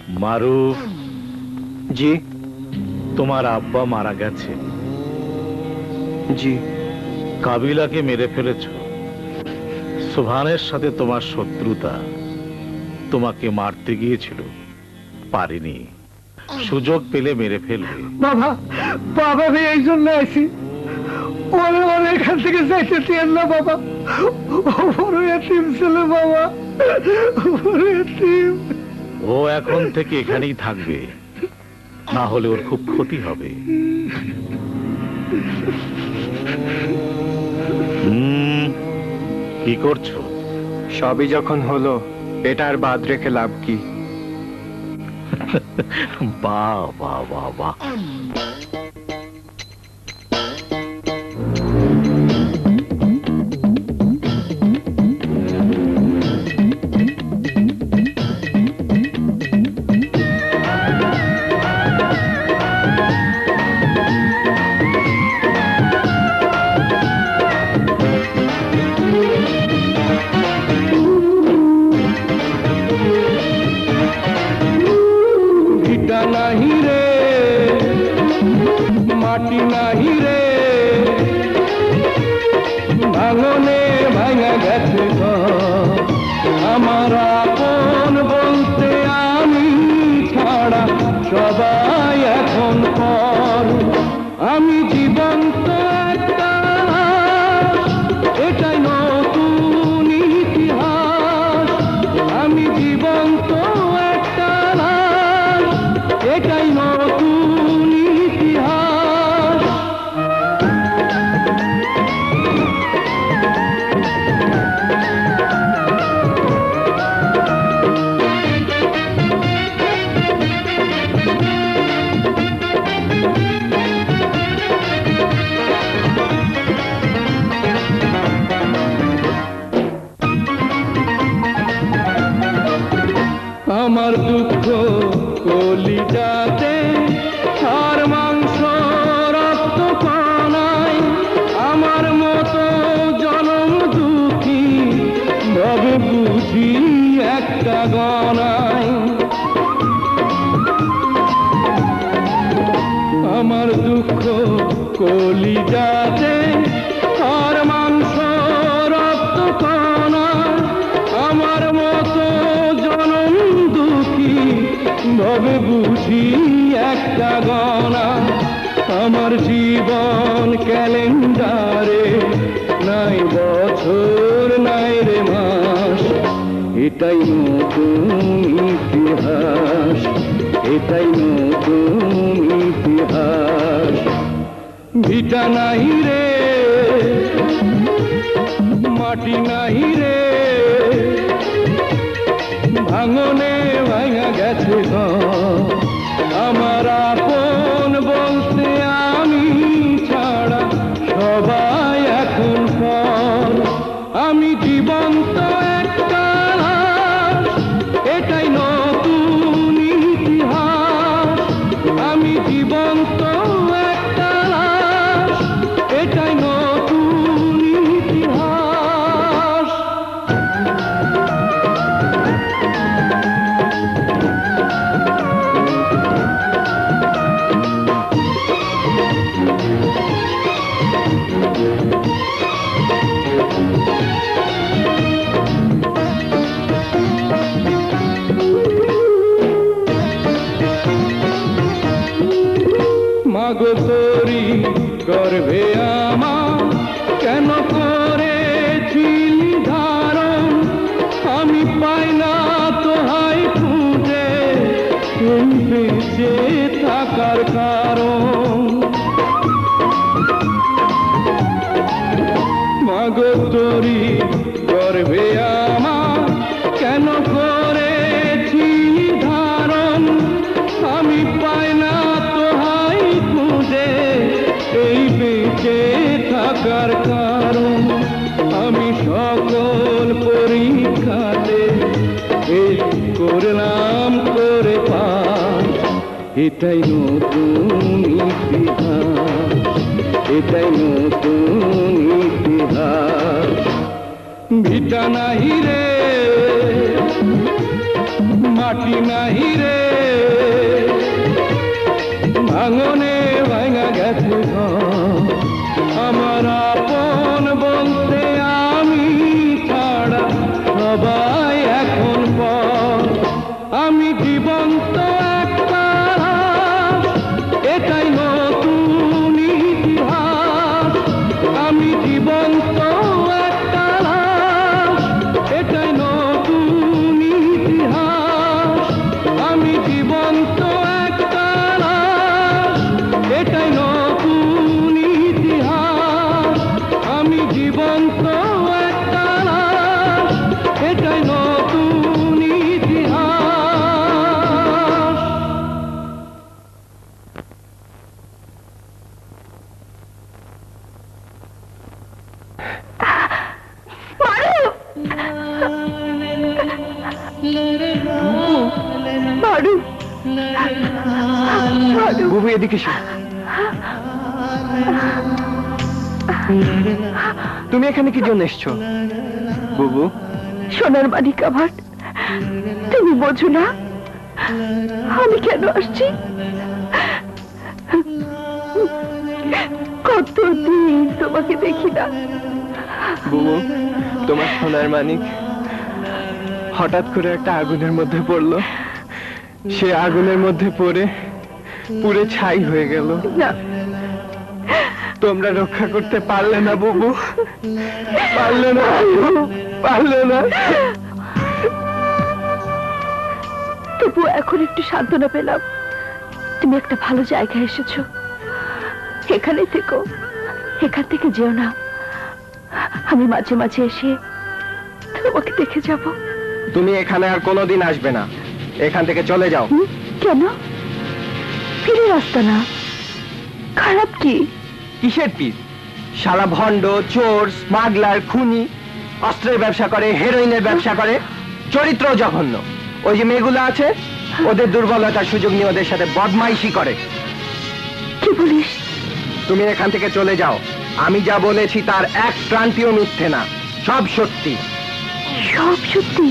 মারুফ, জি। তোমার আব্বা মারা গেছে। জি। কাবিলাকে মেরে ফেলেছ। সুবহানের সাথে তোমার শত্রুতা, তোমাকে মারতে গিয়েছিল, পারিনি, সুযোগ পেলে মেরে ফেলবে। বাবা, বাবা আমি এই জন্য আছি, ওরে ওরে এখান থেকে যাইতে চেন না বাবা, বড় এতিম ছেলে বাবা, বড় এতিম। ও এখন থেকে এখানেই থাকবে, না হলে ওর খুব ক্ষতি হবে। কি করছো? সবই যখন হলো, এটা আর বাদ রেখে লাভ কি? বাহ বাহ বাহ বাহ। নাহি রে, মাটি নাহি রে, ভাঙনে ভাঙা গেছে আমার আপন বলতে আমি ছাড়া সবাই এখন পর। আমি জীবন্ত একটা, এটাই নতুন ইতিহাস। আমি জীবন্ত একটা, এটাই নতুন ইতিহাস। আমার দুঃখ কলিজাতে, আর মাংস রক্ত কণায়, আমার মতো জনম দুঃখী ভাবে বুঝি একটা গণায়। আমার দুঃখ কলিজাতে, আর মাংস রক্ত কণায়, আমার মতো জনম দুঃখী ভাবে বুঝি একটা গণা। আমার জীবন ক্যালেন্ডারে নাই বছর নাই রে মাস, এটাই নতুন ইতিহাস, এটাই নতুন ইতিহাস। ভিটা নাহি রে, মাটি নাহি রে, ভাঙনে ভাঙা গেছে আমার আপন বলতে আমি ছাড়া সবাই এখন পর। আমি জীবন্ত একটা, এটাই নতুন ইতিহাস। আমি জীবন্ত একটা, এটাই নতুন ইতিহাস। মাগো তোরি গর্ভে আমার কেন করেছিলি ধারণ, আমি পাই না তোহাই খুঁজে এই বেঁচে থাকার কারণ। মাগো তোরি গর্ভে আমার কেন করেছিলি ধারণ, আমি পাই না তোহাই খুঁজে এই বেঁচে থাকার কারণ। আমি সকল পরীক্ষাতে এই করলাম করে পাস, এটাই নতুন ইতিহাস, এটাই নতুন ইতিহাস। ভিটা নাহি রে, মাটি নাহি রে, ভাঙনে ভাঙা গেছে ঘর। আমার আপন বলতে আমি ছাড়া সবাই এখন পর। আমি জীবন্ত একটা লাশ, এটাই নতুন ইতিহাস। আমি জীবন্ত একটা লাশ, এটাই নতুন ইতিহাস। আমি জীবন্ত একটা লাশ, এটাই নতুন ইতিহাস। আমি জীবন্ত একটা লাশ, এটাই নতুন ইতিহাস। বুবু এদিকে এসো। তুমি এখানে কি জন্য এসছো বুবু? সোনার মানিক আমার, তুমি বোঝো না আমি কেন আসছি? কতদিন তোমাকে দেখি না। বুবু, তোমার সোনার মানিক হঠাৎ করে একটা আগুনের মধ্যে পড়লো। সে আগুনের মধ্যে পড়ে পুড়ে ছাই হয়ে গেল। না, তোমরা রক্ষা করতে পারলে না বুবু, পারলে না, পারলে না। তবু এখন একটু সান্ত্বনা পেলাম। তুমি একটা ভালো জায়গায় এসেছো, এখানে থেকো, এখান থেকে যেও না। আমি মাঝে মাঝে এসে তোমাকে দেখে যাব। তুমি এখানে আর কোনোদিন আসবে না, এখান থেকে চলে যাও। কেন? ফিরে রাস্তা না, খারাপ কি? কিসের পিস? শালা ভণ্ড, চোর, স্মাগলার, খুনি, অস্ত্রের ব্যবসা করে, হেরোইনের ব্যবসা করে, চরিত্র জঘন্য। ওই যে মেয়েগুলো আছে, ওদের দুর্বলতার সুযোগ নিয়ে ওদের সাথে বদমাইশি করে। কি বলিস? তুমি এখান থেকে চলে যাও। আমি যা বলেছি তার এক প্রান্তিও মিথ্যে না, সব সত্যি। সব সত্যি?